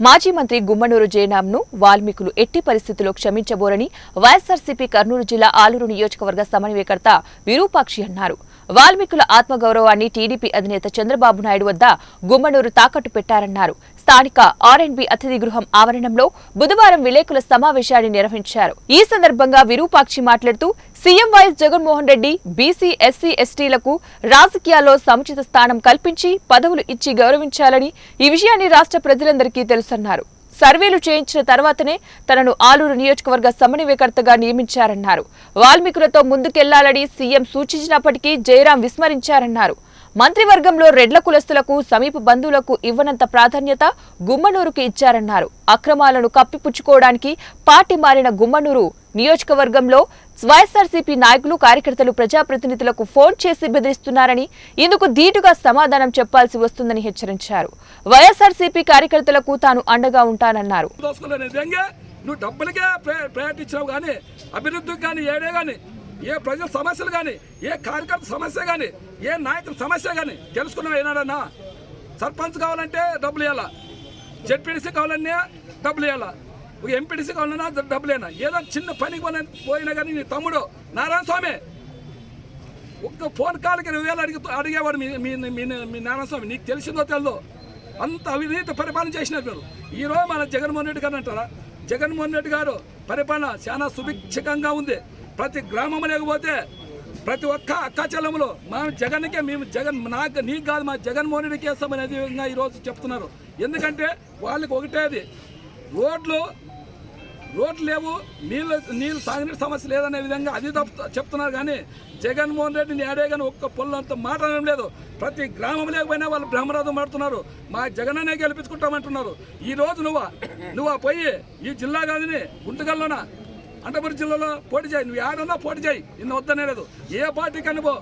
మాజీ మంత్రి గుమ్మనూరు జయరాంను వాల్మీకులు ఎట్టి పరిస్థితుల్లో క్షమించబోరని వైఎస్ఆర్సీపీ కర్నూలు జిల్లా ఆలూరు నియోజకవర్గ సమన్వయకర్త విరూపాక్షి అన్నారు. వాల్మీకుల ఆత్మగౌరవాన్ని టీడీపీ అధినేత చంద్రబాబు నాయుడు వద్ద గుమ్మనూరు తాకట్టు పెట్టారన్నారు. స్థానిక ఆర్ఎండ్బి అతిథి గృహం ఆవరణంలో బుధవారం విలేకరుల సమావేశాన్ని నిర్వహించారు. ఈ సందర్భంగా విరూపాక్షి మాట్లాడుతూ CM YS Jaganmohan Reddy BC, SC, ఎస్టీలకు రాజకీయాల్లో సముచిత స్థానం కల్పించి పదవులు ఇచ్చి గౌరవించాలని, ఈ విషయాన్ని రాష్ట్ర ప్రజలందరికీ తెలుసన్నారు. సర్వేలు చేయించిన తర్వాతనే తనను ఆలూరు నియోజకవర్గ సమన్వయకర్తగా నియమించారన్నారు. వాల్మీకులతో ముందుకెళ్లాలని సీఎం సూచించినప్పటికీ జయరాం విస్మరించారన్నారు. మంత్రివర్గంలో రెడ్ల కులస్తులకు, సమీప బంధువులకు ఇవ్వనంత ప్రాధాన్యత గుమ్మనూరుకు ఇచ్చారన్నారు. అక్రమాలను కప్పిపుచ్చుకోవడానికి పార్టీ మారిన గుమ్మనూరు నియోజకవర్గంలో వైఎస్ఆర్సీపీ నాయకులు, కార్యకర్తలు ప్రజాప్రతినిధులకు ఫోన్ చేసి బెదిరిస్తున్నారని, ఇందుకు ధీటుగా సమాధానం చెప్పాల్సి వస్తుందని హెచ్చరించారు. వైఎస్ఆర్సీపీ కార్యకర్తలకు తాను అండగా ఉంటానన్నారు. ఏ ప్రజల సమస్యలు కానీ, ఏ కార్యకర్త సమస్య కానీ, ఏ నాయకుల సమస్య కానీ తెలుసుకున్నావు ఏనాడన్నా? సర్పంచ్ కావాలంటే డబ్బులు ఇవ్వాలా, జెడ్పీటీసీ కావాలన్నా డబ్బులు ఇవ్వాలా, ఎంపీటీసీ కావాలన్నా డబ్బులేనా? ఏదో చిన్న పనికి పోయినా కానీ నీ తమ్ముడు నారాయణ స్వామి ఒక్క ఫోన్ కాల్కి 20,000 అడిగేవాడు మీ నారాయణ స్వామి. నీకు తెలిసిందో తెలదో అంత అవినీతి పరిపాలన చేసినారు మీరు. ఈరోజు మన జగన్మోహన్ రెడ్డి గారు అంటారా? జగన్మోహన్ రెడ్డి గారు పరిపాలన చాలా సుభిక్షంగా ఉంది. ప్రతి గ్రామం లేకపోతే ప్రతి ఒక్క అక్కాచెల్లములు మా జగన్కే, మేము జగన్ నీకు కాదు మా జగన్మోహన్ రెడ్డికి వేస్తామని అదే విధంగా ఈరోజు చెప్తున్నారు. ఎందుకంటే వాళ్ళకి ఒకటేది, రోడ్లు లేవు, నీళ్ళు తాగునీటి సమస్య లేదనే విధంగా అది చెప్తున్నారు. కానీ జగన్మోహన్ రెడ్డిని ఏడే కానీ ఒక్క పొల్లంత మాట్లాడడం లేదు. ప్రతి గ్రామం లేకపోయినా వాళ్ళు బ్రహ్మరథం పడుతున్నారు. మా జగననే గెలిపించుకుంటామంటున్నారు. ఈరోజు నువ్వు పోయి ఈ జిల్లా కాదని గుంటగల్లోన అనంతపురం జిల్లాలో పోటీ చేయి, నువ్వు ఏడన్నా పోటీ చేయి, నిన్ను వద్దనే లేదు. ఏ పార్టీకి అనుభవం